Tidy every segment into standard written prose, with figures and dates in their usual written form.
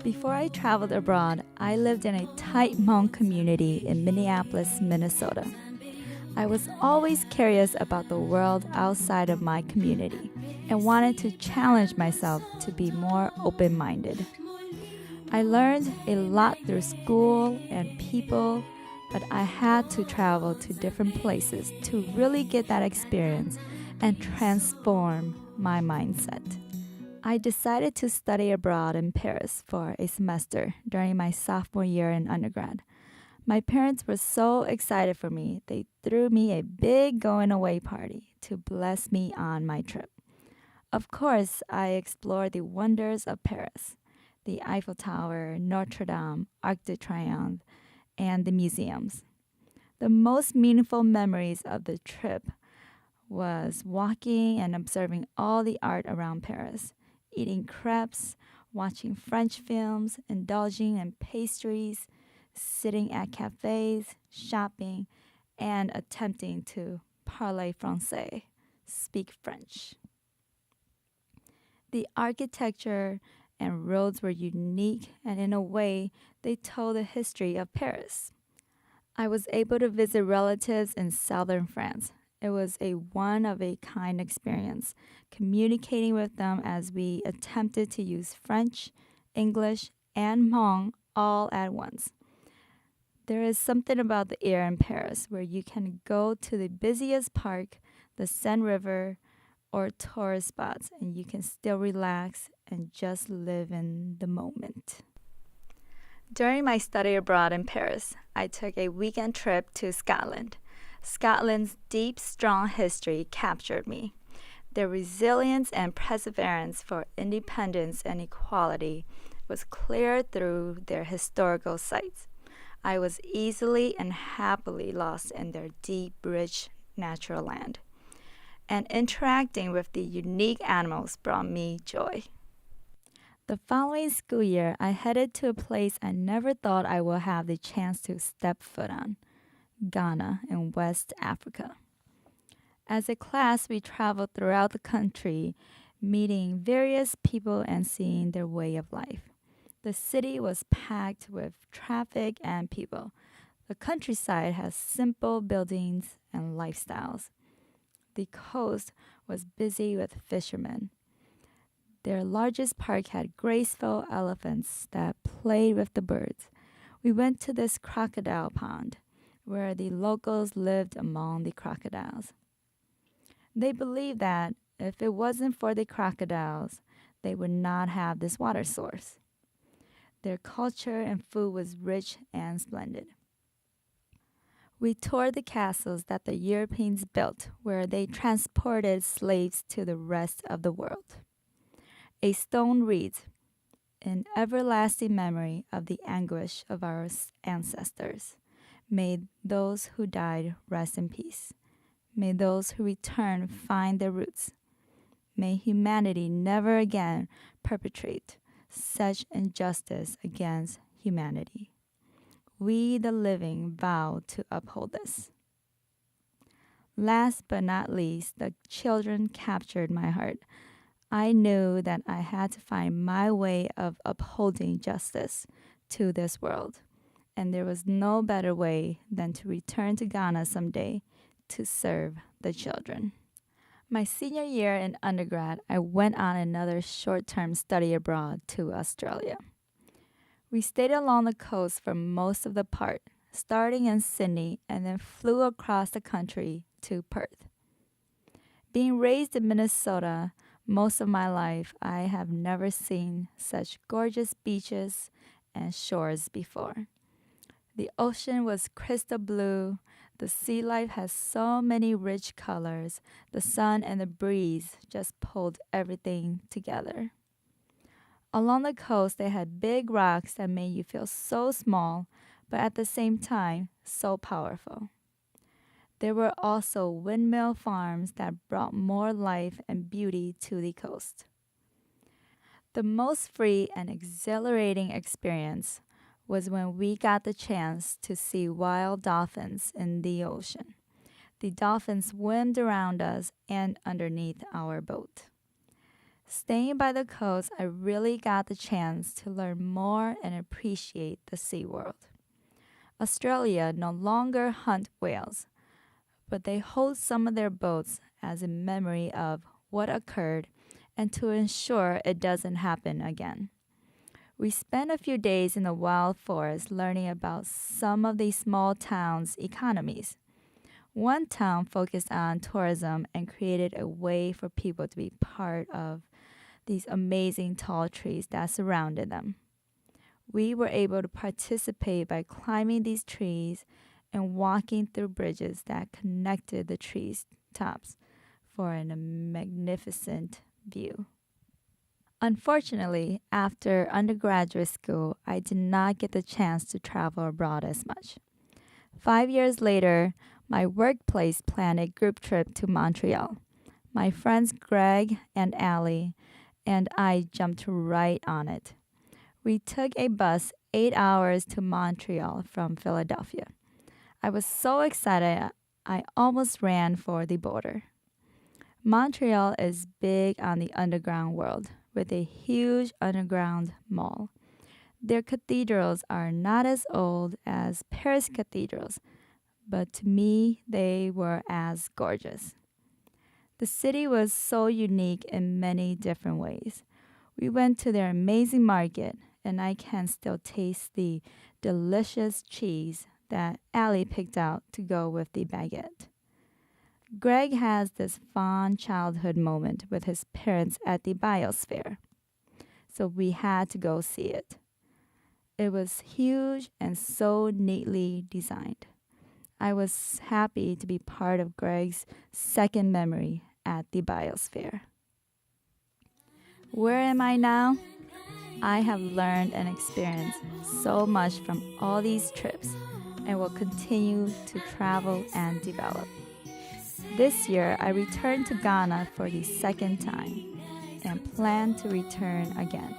Before I traveled abroad, I lived in a tight Hmong community in Minneapolis, Minnesota. I was always curious about the world outside of my community and wanted to challenge myself to be more open-minded. I learned a lot through school and people, but I had to travel to different places to really get that experience and transform my mindset. I decided to study abroad in Paris for a semester during my sophomore year in undergrad. My parents were so excited for me, they threw me a big going away party to bless me on my trip. Of course, I explored the wonders of Paris, the Eiffel Tower, Notre Dame, Arc de Triomphe, and the museums. The most meaningful memories of the trip was walking and observing all the art around Paris, eating crepes, watching French films, indulging in pastries, sitting at cafes, shopping, and attempting to parler français, speak French. The architecture and roads were unique, and in a way, they told the history of Paris. I was able to visit relatives in southern France. It was a one-of-a-kind experience, communicating with them as we attempted to use French, English, and Hmong all at once. There is something about the air in Paris where you can go to the busiest park, the Seine River, or tourist spots, and you can still relax and just live in the moment. During my study abroad in Paris, I took a weekend trip to Scotland. Scotland's deep, strong history captured me. Their resilience and perseverance for independence and equality was clear through their historical sites. I was easily and happily lost in their deep, rich natural land. And interacting with the unique animals brought me joy. The following school year, I headed to a place I never thought I would have the chance to step foot on, Ghana in West Africa. As a class, we traveled throughout the country, meeting various people and seeing their way of life. The city was packed with traffic and people. The countryside has simple buildings and lifestyles. The coast was busy with fishermen. Their largest park had graceful elephants that played with the birds. We went to this crocodile pond, where the locals lived among the crocodiles. They believed that if it wasn't for the crocodiles, they would not have this water source. Their culture and food was rich and splendid. We toured the castles that the Europeans built, where they transported slaves to the rest of the world. A stone reads, "In everlasting memory of the anguish of our ancestors. May those who died rest in peace. May those who return find their roots. May humanity never again perpetrate such injustice against humanity. We, the living, vow to uphold this." Last but not least, the children captured my heart. I knew that I had to find my way of upholding justice to this world, and there was no better way than to return to Ghana someday to serve the children. My senior year in undergrad, I went on another short-term study abroad to Australia. We stayed along the coast for most of the part, starting in Sydney and then flew across the country to Perth. Being raised in Minnesota most of my life, I have never seen such gorgeous beaches and shores before. The ocean was crystal blue. The sea life has so many rich colors. The sun and the breeze just pulled everything together. Along the coast, they had big rocks that made you feel so small, but at the same time, so powerful. There were also windmill farms that brought more life and beauty to the coast. The most free and exhilarating experience was when we got the chance to see wild dolphins in the ocean. The dolphins swimmed around us and underneath our boat. Staying by the coast, I really got the chance to learn more and appreciate the sea world. Australia no longer hunt whales, but they hold some of their boats as a memory of what occurred and to ensure it doesn't happen again. We spent a few days in the wild forest learning about some of these small towns' economies. One town focused on tourism and created a way for people to be part of these amazing tall trees that surrounded them. We were able to participate by climbing these trees and walking through bridges that connected the trees' tops for a magnificent view. Unfortunately, after undergraduate school, I did not get the chance to travel abroad as much. 5 years later, my workplace planned a group trip to Montreal. My friends Greg and Allie and I jumped right on it. We took a bus 8 hours to Montreal from Philadelphia. I was so excited I almost ran for the border. Montreal is big on the underground world with a huge underground mall. Their cathedrals are not as old as Paris cathedrals, but to me, they were as gorgeous. The city was so unique in many different ways. We went to their amazing market, and I can still taste the delicious cheese that Allie picked out to go with the baguette. Greg has this fond childhood moment with his parents at the Biosphere, so we had to go see it. It was huge and so neatly designed. I was happy to be part of Greg's second memory at the Biosphere. Where am I now? I have learned and experienced so much from all these trips and will continue to travel and develop. This year, I returned to Ghana for the second time and plan to return again.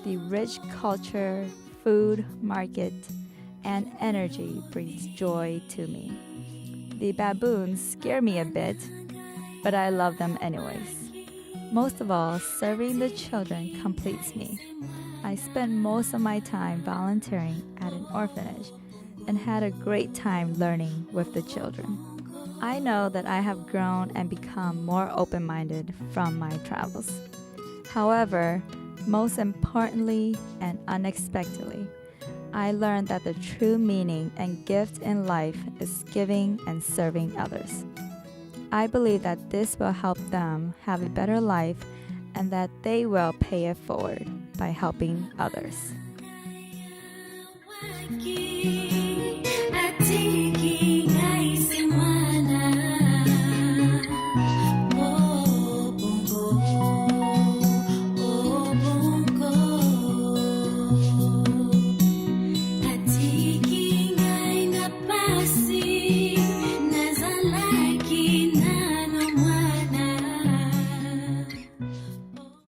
The rich culture, food, market, and energy brings joy to me. The baboons scare me a bit, but I love them anyways. Most of all, serving the children completes me. I spent most of my time volunteering at an orphanage and had a great time learning with the children. I know that I have grown and become more open-minded from my travels. However, most importantly and unexpectedly, I learned that the true meaning and gift in life is giving and serving others. I believe that this will help them have a better life and that they will pay it forward by helping others.